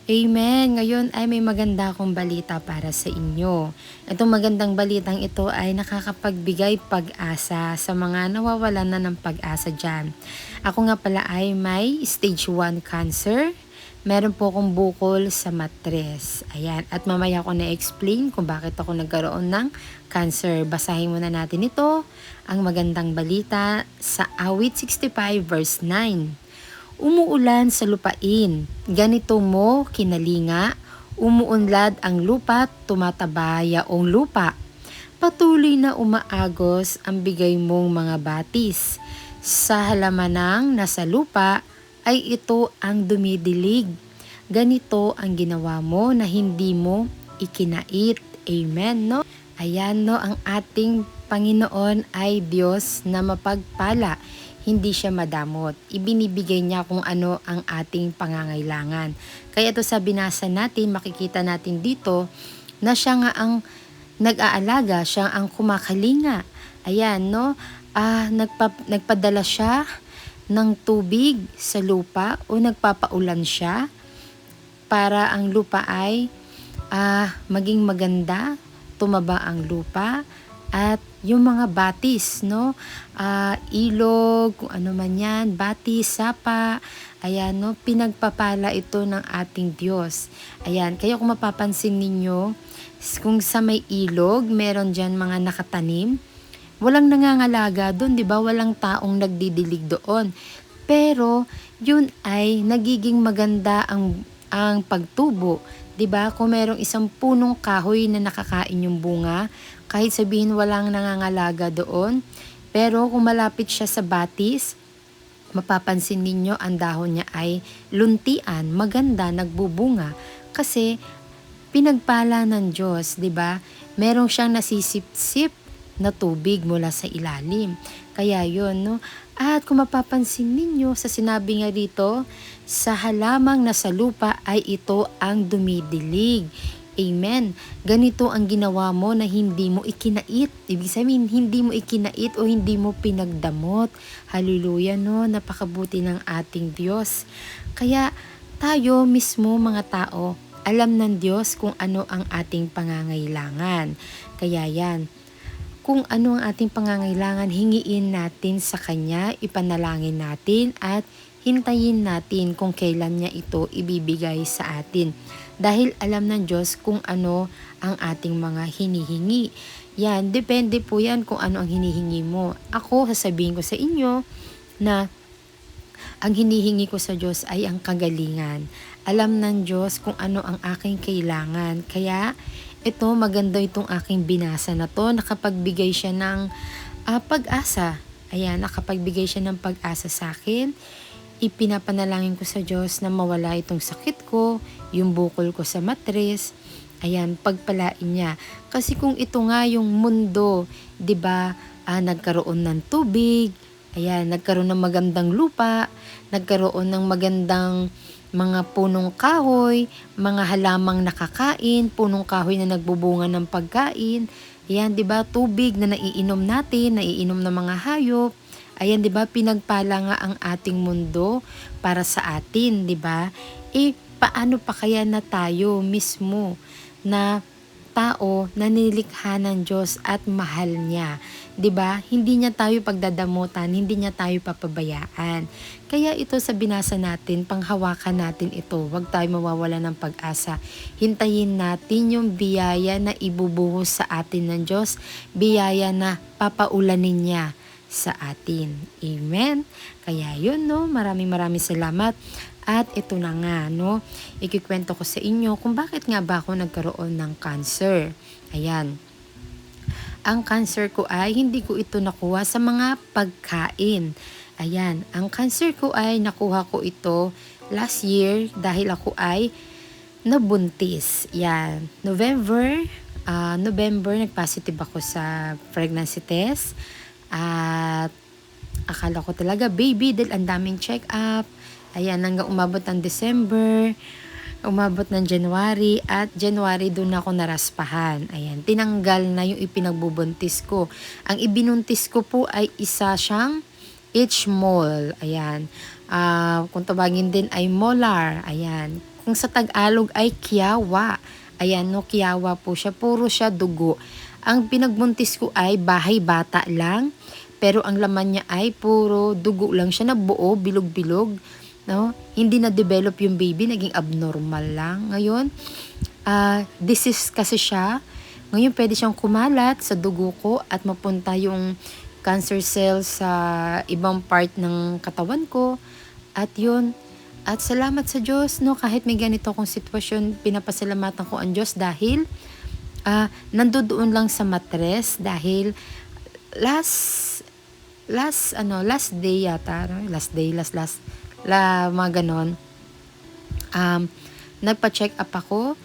Amen. Ngayon ay may maganda akong balita para sa inyo. Itong magandang balitang ito ay nakakapagbigay pag-asa sa mga nawawalan na ng pag-asa dyan. Ako nga pala ay may stage 1 cancer. Meron po akong bukol sa matres. Ayan. At mamaya ko na-explain kung bakit ako nagkaroon ng cancer. Basahin muna natin ito, ang magandang balita sa Awit 65 verse 9. Umuulan sa lupain, ganito mo kinalinga, umuunlad ang lupa, tumataba yaong lupa. Patuloy na umaagos ang bigay mong mga batis. Sa halamanang nasa lupa ay ito ang dumidilig. Ganito ang ginawa mo na hindi mo ikinait. Amen, no? Ayan, no, ang ating Panginoon ay Diyos na mapagpala, hindi siya madamot. Ibinibigay niya kung ano ang ating pangangailangan. Kaya ito sa binasa natin, makikita natin dito na siya nga ang nag-aalaga, siya ang kumakalinga. Ayan, no? Nagpadala siya ng tubig sa lupa o nagpapaulan siya para ang lupa ay maging maganda, tumaba ang lupa, at yung mga batis, no? Ilog, kung ano man yan, batis, sapa, ayan, no? Pinagpapala ito ng ating Diyos. Ayan, kaya kung mapapansin ninyo, kung sa may ilog, meron dyan mga nakatanim, walang nangangalaga doon, di ba? Walang taong nagdidilig doon. Pero, yun ay nagiging maganda ang pagtubo. 'Di ba? Kung merong isang punong kahoy na nakakain yung bunga, kahit sabihin walang nangangalaga doon, pero kung malapit siya sa batis, mapapansin ninyo ang dahon niya ay luntian, maganda, nagbubunga. Kasi pinagpala ng Diyos, 'di ba? Merong siyang nasisip-sip na tubig mula sa ilalim. Kaya 'yon, no? At kung mapapansin ninyo sa sinabi nga dito, sa halamang nasa lupa ay ito ang dumidilig. Amen. Ganito ang ginawa mo na hindi mo ikinait. Ibig sabihin, hindi mo ikinait o hindi mo pinagdamot. Hallelujah, no? Napakabuti ng ating Diyos. Kaya tayo mismo mga tao, alam ng Diyos kung ano ang ating pangangailangan. Kaya yan, kung ano ang ating pangangailangan, hingiin natin sa Kanya, ipanalangin natin at hintayin natin kung kailan niya ito ibibigay sa atin. Dahil alam ng Diyos kung ano ang ating mga hinihingi. Yan, depende po yan kung ano ang hinihingi mo. Ako, sasabihin ko sa inyo na ang hinihingi ko sa Diyos ay ang kagalingan. Alam ng Diyos kung ano ang aking kailangan. Kaya, ito maganda itong aking binasa na to. Nakapagbigay siya ng pag-asa. Ayan, nakapagbigay siya ng pag-asa sa akin. Ipinapanalangin ko sa Diyos na mawala itong sakit ko, yung bukol ko sa matres. Ayan, pagpalain niya. Kasi kung ito nga yung mundo, 'di ba, nagkaroon ng tubig, ayan, nagkaroon ng magandang lupa, nagkaroon ng magandang mga punong kahoy, mga halamang nakakain, punong kahoy na nagbubunga ng pagkain. Ayan, 'di ba? Tubig na naiinom natin, naiinom ng mga hayop. Ayan, 'di ba? Pinagpala nga ang ating mundo para sa atin, 'di ba? Paano pa kaya na tayo mismo na tao na nilikha ng Diyos at mahal niya, 'di ba? Hindi niya tayo pagdadamutan, hindi niya tayo papabayaan. Kaya ito sa binasa natin, panghawakan natin ito. Huwag tayo mawawala ng pag-asa. Hintayin natin yung biyaya na ibubuhos sa atin ng Diyos, biyaya na papaulanin niya sa atin. Amen. Kaya yun, no, maraming salamat. At ito na nga, no, ikikwento ko sa inyo kung bakit nga ba ako nagkaroon ng cancer. Ayan. Ang cancer ko ay hindi ko ito nakuha sa mga pagkain. Ayan, ang cancer ko ay nakuha ko ito last year dahil ako ay nabuntis. Yan, November nag-positive ako sa pregnancy test. At akala ko talaga baby dahil ang daming check-up. Ayan, hanggang umabot ng December, umabot ng January, at January doon ako naraspahan. Ayan, tinanggal na yung ipinagbubuntis ko. Ang ibinuntis ko po ay isa siyang H-mole. Ayan, kung tawagin din ay molar. Ayan, kung sa Tagalog ay kiyawa. Ayan, no, kiyawa po siya. Puro siya dugo. Ang pinagbuntis ko ay bahay bata lang. Pero ang laman niya ay puro dugo lang siya na buo, bilog-bilog. No? Hindi na-develop yung baby, naging abnormal lang. Ngayon, disease kasi siya. Ngayon, pwede siyang kumalat sa dugo ko at mapunta yung cancer cells sa ibang part ng katawan ko. At yun, at salamat sa Diyos, no, kahit may ganito akong sitwasyon, pinapasalamatan ko ang Diyos dahil nandoon lang sa matres dahil last day yata, no? Mga ganon. Nagpa-check up ako,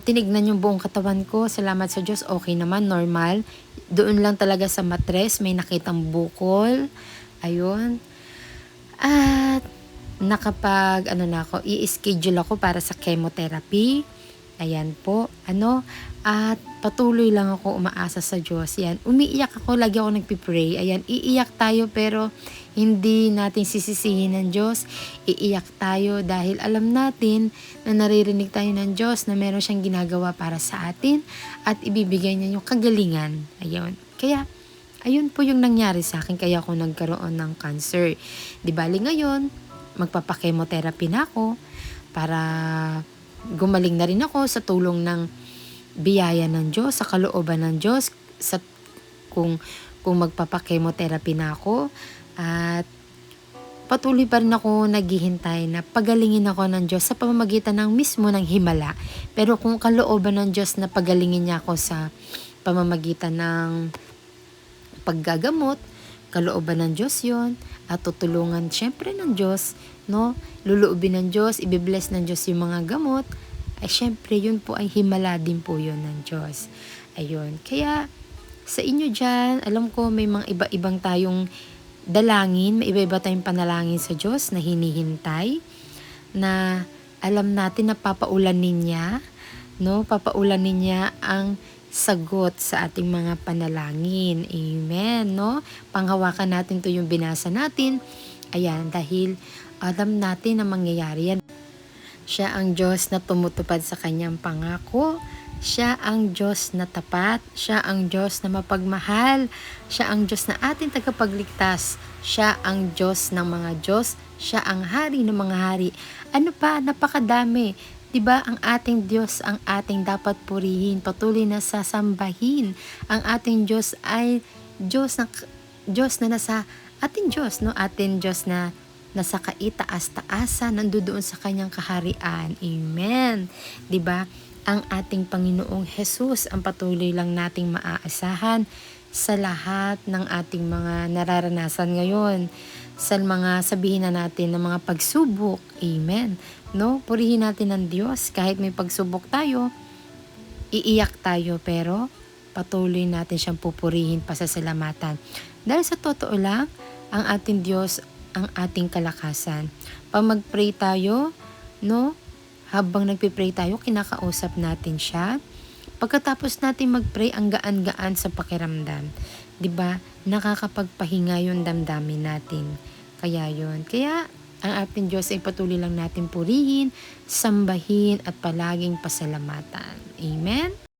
tinignan yung buong katawan ko, salamat sa Diyos, okay naman, normal. Doon lang talaga sa matres, may nakitang bukol, ayun. At i-schedule ako para sa chemotherapy. Ayan po, at patuloy lang ako umaasa sa Diyos. Yan, umiiyak ako, lagi ako nagpipray. Ayan, iiyak tayo pero hindi natin sisisihin ng Diyos. Iiyak tayo dahil alam natin na naririnig tayo ng Diyos na meron siyang ginagawa para sa atin at ibibigay niya yung kagalingan. Ayun, kaya ayun po yung nangyari sa akin, kaya ako nagkaroon ng cancer. Di bali ngayon, magpapa-chemotherapy na ako para gumaling na rin ako sa tulong ng biyaya ng Diyos, sa kalooban ng Diyos, kung magpapa-chemotherapy na ako. At patuloy pa rin ako naghihintay na pagalingin ako ng Diyos sa pamamagitan ng mismo ng himala. Pero kung kalooban ng Diyos na pagalingin niya ako sa pamamagitan ng paggagamot, kalooban ng Diyos yon, at tutulungan syempre ng Diyos, no? Luluubin ng Diyos, ibibless ng Diyos yung mga gamot, ay syempre yun po ay himala din po yun ng Diyos. Ayun, kaya sa inyo dyan, alam ko may mga iba-ibang tayong dalangin, may iba-iba tayong panalangin sa Diyos na hinihintay, na alam natin na papaulanin niya, no? Papaulanin niya ang sagot sa ating mga panalangin. Amen, no? Panghawakan natin to yung binasa natin. Ayan, dahil alam natin na mangyayari yan. Siya ang Diyos na tumutupad sa kanyang pangako. Siya ang Diyos na tapat. Siya ang Diyos na mapagmahal. Siya ang Diyos na ating tagapagligtas. Siya ang Diyos ng mga Diyos. Siya ang Hari ng mga hari. Ano pa? Napakadami. Diba, ang ating Diyos ang ating dapat purihin, patuloy na sasambahin. Ang ating Diyos ay Diyos na nasa ating Diyos, no? Ating Diyos na nasa kaitaas-taasan, nandoon sa kanyang kaharian. Amen. Diba? Ang ating Panginoong Jesus ang patuloy lang nating maaasahan sa lahat ng ating mga nararanasan ngayon, sa mga sabihin na natin ng mga pagsubok. Amen. No? Purihin natin ang Diyos kahit may pagsubok tayo, iiyak tayo pero patuloy natin siyang pupurihin, pasasalamatan. Dahil sa totoo lang, ang ating Diyos ang ating kalakasan. Pag mag-pray tayo, no? Habang nagpipray tayo, kinakausap natin siya. Pagkatapos natin mag-pray, ang gaan-gaan sa pakiramdam. 'Di ba? Nakakapagpahinga yung damdamin natin. Kaya yun. Kaya ang ating Diyos ay patuloy lang natin purihin, sambahin at palaging pasalamatan. Amen?